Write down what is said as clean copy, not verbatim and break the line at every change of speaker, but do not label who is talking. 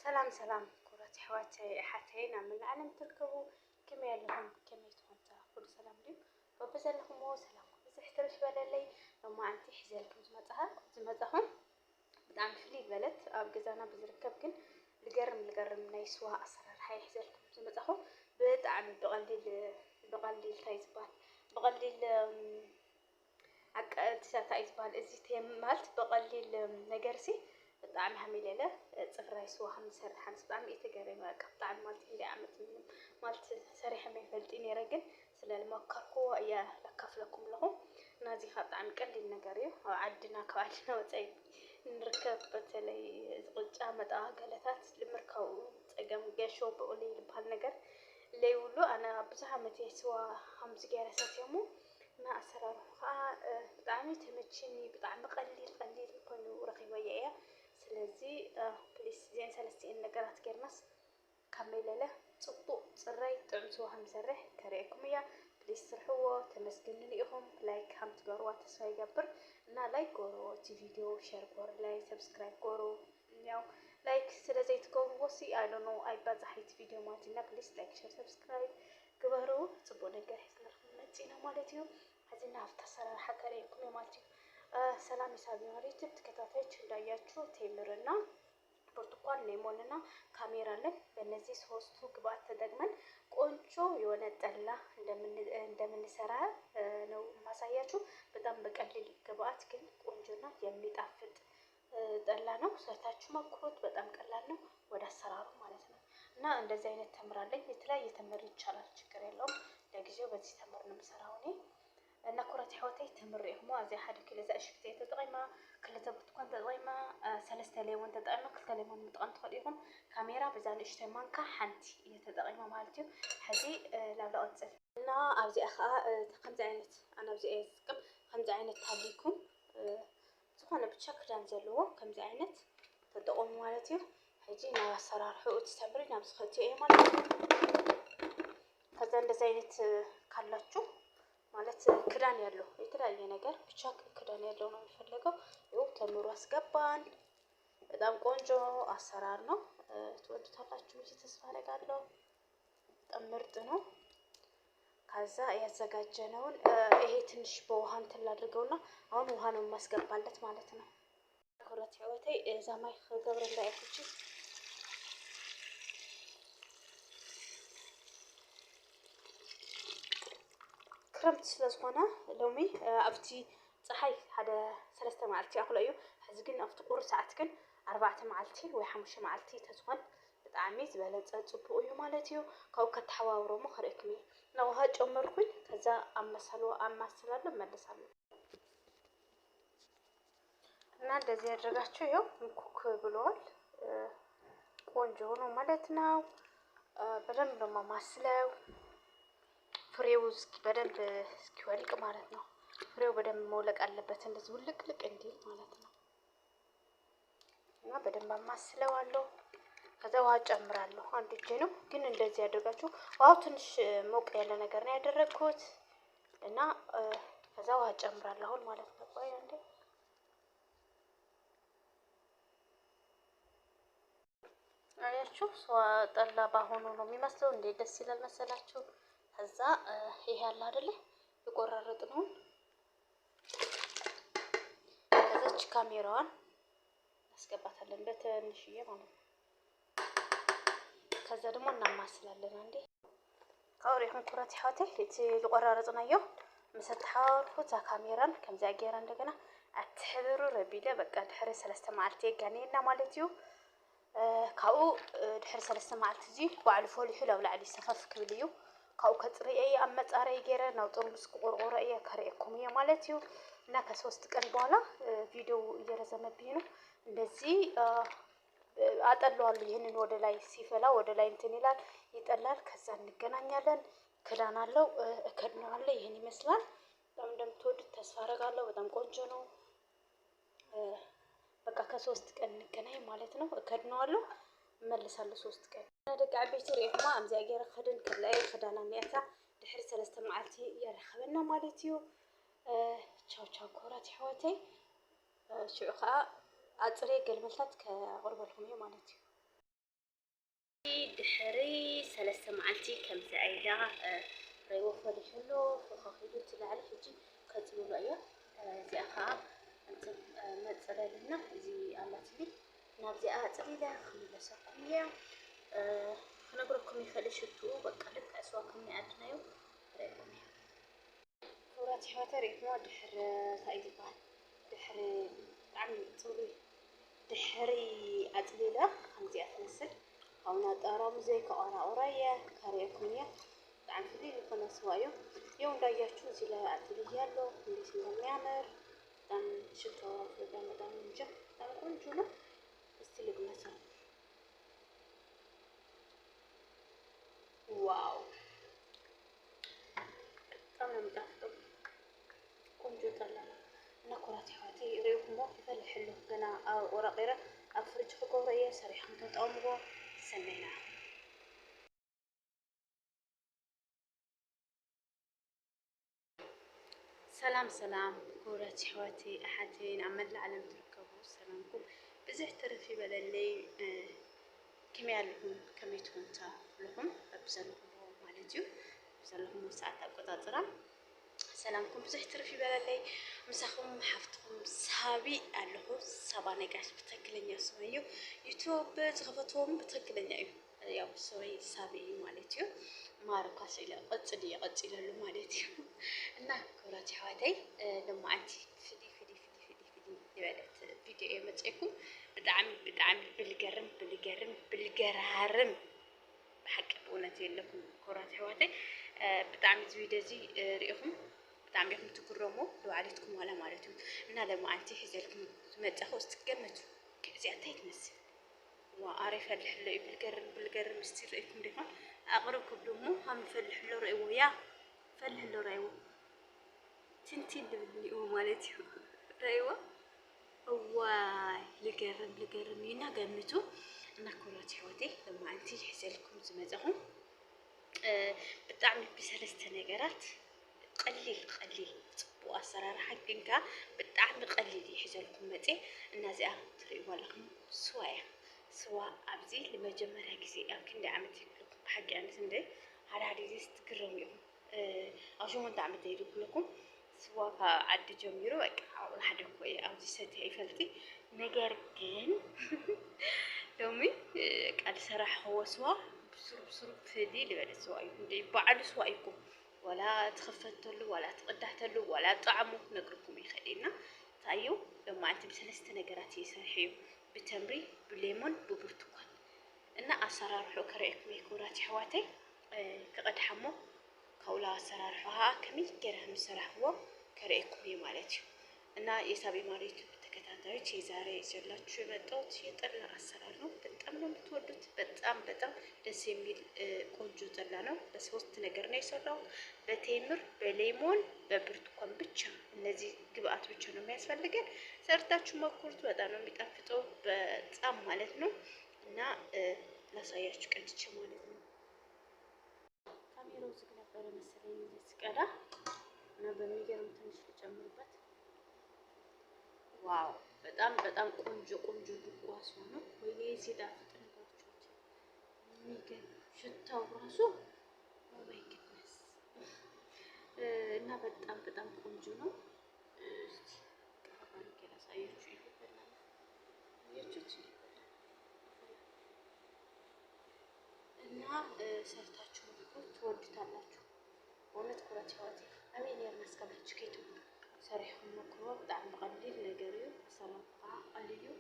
سلام سلام كرة حواتي حتينا من العالم تركبوا كم يلهم كم يتونتا كل سلام لي وبس لهم هو سلام بس احترش باللي لما أنت حزلكم زمتهم بدعم فلي بلد أو جزانا بزركب كن لقرم نيسوا أسرار هاي حزلكم زمتهم بدعم بقليل تايزبال بقليل تسعة تايزبال إزاي مالت بقليل نجرسي بطعم حميلة صفراي سوا مسر حنس بطعم يتجري ما قطع مالت اللي عملت مالت سريحة ما يفلتني رجل سلال ما كركوا يا لكفلكم لهم نازي خط عم قلل النجاري وعدنا كوعدنا وتعي نركب بتلي زوج عمد قالتات لمركو تجمع جشوا بقولي بهالنجار اللي يقولوا أنا بزح متى سوا خمس جلسات يومو ما أسرار بطعمي تمشيني بطعم قليل كانوا رخيوية ስለዚህ ፕሊስ ዜን ሰለስቲን ነገራት ገርማስ ካሜለለ ጽቡቅ ጽራይ ጥዕምቱ همسرح كريكم يا ፕሊስ ስርሕዎ ተመስግንን ኢኹም ላይክ ሃምት ገርዋ ተስፋ ይገብር እና ላይክ ጎሮ እቲ ቪዲዮ ሼር ጎር ላይ ሰብስክራይብ ጎሮ ያው ላይክ ስለዚህ ትገቡሲ አይ ዶንት ኖ አይ ባዛሂት ቪዲዮ ማለትና ፕሊስ ላይክ ሼር ሰብስክራይብ ግበሩ ጽቡቅ ነገር ይስለርኩም ነፂና ማለት እዩ ሀዚና አፍታ ሰራር ሐከሬኩም ማለት እዩ ሰላም ይሳቢው ዩቲዩብ ተከታታዮች እንዳያችሁ ቴምርና ብርቱካን ሌሞንና ካሜራ አለን በእነዚህ ሶስቱ ግብአት ተጠቅመን ቆንጆ የሆነ ጠላ እንደምንሰራ ነው ማሳያችሁ በጣም በቀላል ግብአት ግን ቆንጆና የሚጣፍጥ ጠላ ነው ሰርታችሁ ሞክሩት በጣም ቀላል ነው ወደ አሰራሩ ማለት ነው እና እንደዚህ አይነት ተምር አለኝ የተለያየ ተምር ይቻላል ችግር የለውም ለጊዜው በዚህ ተምር ነው የምሰራው እኔ እና كرة حواتي تمريهم زي حد كل زي شفتي تطعمة كل تبرتكون تطعمة سلسلة ليمون تطعمة كل ليمون متقن تخليهم كاميرا بزال اشتمان كحنتي تطعمة مالتي حزي لا أتصل أنا أبزي أخا خمسة عينت أنا أبزي أزكم خمسة عينت هذيكم سخونة بتشكل أنزلوه خمسة عينت تطعم مالتي حجي نا صرار حوت تمرين أبز خدتي أي مالتي هذا اللي زينت كلتشو ማለት ክዳን ያለው የተለያየ ነገር ብቻ ክዳን ያለው ነው የሚፈልገው ይኸው ተምሩ አስገባን በጣም ቆንጆ አሰራር ነው ትወዱታላችሁ ብዬ ተስፋ አደርጋለሁ በጣም ምርጥ ነው ከዛ ያዘጋጀነውን ይሄ ትንሽ በውሃ እንትን ላድርገውና አሁን ውሃ ነው ማስገባለት ማለት ነው ኩረት ህይወቴ ዛማይ ገብረ ላይኩቺ ክረምት ስለዝኾነ ሎሚ ኣብቲ ፀሓይ ሓደ 3 መዓልቲ ኣኽሎ እዩ ሕዚ ግን ኣብቲ ቁር ሰዓት ግን 4 መዓልቲ ወይ 5 መዓልቲ ተዝኾን ብጣዕሚ ዝበለፀ ፅቡቅ እዩ ማለት እዩ ካብኡ ከተሓዋውሮሞ ክርእክም እዩ ንውሃ ጨመርኩኝ ከዛ ኣማስላለሁ መለሳለሁ እና እንደዚህ ያደረጋችሁ ይኸው ኩክ ብሏል ቆንጆ ነው ማለት ነው በደንብ ነው ማማስለው ፍሬው በደንብ እስኪወልቅ ማለት ነው ፍሬው በደንብ መውለቅ አለበት እንደዚህ ውልቅልቅ እንዲል ማለት ነው እና በደንብ አማስለዋለሁ ከዛ ውሃ ጨምራለሁ አንድ እጄ ነው ግን እንደዚህ ያደርጋችሁ ዋው ትንሽ ሞቅ ያለ ነገር ነው ያደረኩት እና ከዛ ውሃ ጨምራለሁ አሁን ማለት ነው ቆይ አንዴ አያችሁ ጠላ ባሆኑ ነው የሚመስለው እንዴ ደስ ይላል መሰላችሁ ከዛ ይሄ አለ አይደለ የቆራረጥነው ከዛች ካሜራዋን አስገባታለን በትንሽዬ ማለት ነው ከዛ ደግሞ እናማስላለን አንዴ ካውሪሁን ኩረት ሐቴ እቲ ልቆራረጥናዮ መሰጥሐውርኩት ካሜራን ከምዛ ገራ እንደገና አትሕብሩ ረቢለ በቃ ድሕሪ 3 መዓልቲ ጋኔና ማለት እዩ ካኡ ድሕሪ 3 መዓልቲ እዚ ባዕሉ ፎሊሑ ላውላዕሊ ሰፋፍ ክብል እዩ ካው ከጥሪየ አመጻራይ ገረ ነው ጥሩስ ቆርቆራየ ከረኩም ማለት እዩ እና ከ3 ቀን በኋላ ቪዲዮ እየረዘመብኝ ነው እንደዚህ አጠለዋለሁ ይሄንን ወደ ላይ ሲፈላ ወደ ላይ እንትን ይላል ይጠላል ከዛ እንገናኛለን ክዳን አለው እከድነዋለሁ ይሄን ይመስላል በጣም እንደምትወዱት ተስፋ አደርጋለሁ በጣም ቆንጆ ነው በቃ ከ3 ቀን እንገናኝ ማለት ነው እከድነዋለሁ መልሳለሁ 3 ቀን ደቂ ዓበይቲ ሪኢኹማ ኣምዚ ገይረ ክድን ከላይ ክዳና ኒያታ ድሕሪ 3 መዓልቲ የረኸበና ማለት እዩ ቻው ቻው ኩረት ሕወተይ ሽዑ ከዓ ኣፅሬ ገልመልታት ከቕርበልኩም እየ ማለት እዩ دحري 3 معلتي كم زايدة ريوفر حلو فخافيدو تلعب حجي كتلو رأيه زي أخا أنت ما تصلي زي أمتلي نبزي أتصلي خلي لسقيا خنقولكم يخلي شتو بقلب أسواقكم يعدنايو رأيكم كورات حواتري ما دحر سايدبان دحر عم تصلي دحري أتصلي خمسة أتنسل هاونا طارم زي كأنا أورايا كاريكونيا عن فيديو يكون سوايو يوم دايرتو زي لا أتلي يالو ليش نعمر دام شتو في دام نجح دام كونجونا استلق مثلا واو أنا متأكد كونجو طلع نكرات حواتي ريوكم ما في الحلو أنا ورقيرة أفرج فقورية صريحة متطعمه سمينا سلام كورات حواتي أحدين عمل العالم تركبوا سلامكم بزح ترفي بلالي كم يعلمون كم يتونتا لهم بزلهم مالجو بزلهم ساعات أقطع سلامكم بزح ترفي بلالي مسخهم حفتهم سابي ألهو سبا نجاش بتكلني سويو يوتيوب تغفتهم بتكلني ያው ሰውዬ ሳቢ ማለት ነው ማርካስ ኢላ ቀጽዲ له ማለት ነው እና ኩራት حواتي لما انت فدي يبلت فيديو يمصيكم بጣعሚ بالجرارم بحق بونت يلكم ኩራት حواتي بጣعሚ فيديو ريكم بጣعሚ يكم تكرمو لو عليتكم ولا مالتهم እና لما انت حزلكم تمطخو استقمتوا كذا تايتمس وعارف الحلو بالقرن مستير إيكم دهان أقربكم دمو هم فالحلو رأيو يا فالحلو رأيو تنتين بالنيو مالتي رأيو واي لقرن ينا قمتو أنا كورات حواتي لما أنتي حسالكم زمزهم بتعمل بسلسة نجارات قليل وأسرار حقنك بتعمل قليل يحسالكم متى الناس تريوا لكم سوايا سواء أبزي لمجمرة كذي أمكن دعمت لكم بحق يعني سندي هذا يستقرهم يوم أشوف من دعمت لكم سواء عد جميرو أو حد كوي أو جسدي يفلتي نجاركين يومي قال صراحة هو سواء بسرب فدي لبعد سواء يدي بعد سواء يكون ولا تخفت له ولا تقدحت له ولا طعمه نقركم يخلينا تايو لما أنت بسلسة نجارات يسحيو بتمري بليمون ببرتقال إن أسرار حكريكم يكورات حواتي كقد حمو كولا أسرار حها كمي جرهم سرحوا كريكم يمالتي إن يسابي مالتي بتكتاتاي شيء زاري جلّت شو بدوت يطلع أسراره بتأملوا بتودت بتأم دس يميل كونجو طلعنا بس وسط نجرنا يسرعوا بتمر بليمون ببرتقال بتشا እነዚህ ግብአት ብቻ ነው የሚያስፈልገን ሰርታችሁ መኩርቱ በጣም ነው የሚጣፍጠው በጣም ማለት ነው እና ላሳያችሁ ቀጥቼ ማለት ነው ካሜራው ዝግ ነበር መሰለኝ ስቀዳ እና በሚገርም ትንሽ ልጨምርበት ዋው በጣም ቆንጆ ዱቋስ ነው ወይኔ ሲጣፍጥ ነገራችሁ የሚገርም ሽታው ራሱ ኦ ማይ ጉድነስ እና በጣም ቆንጆ ነው እና ሰርታችሁ ትወዱታላችሁ እውነት ኩራት حواتي أمين يا مسكبة شكيتو سريحهم مكروه بتاع مقلل نجاريو صراحة قليلو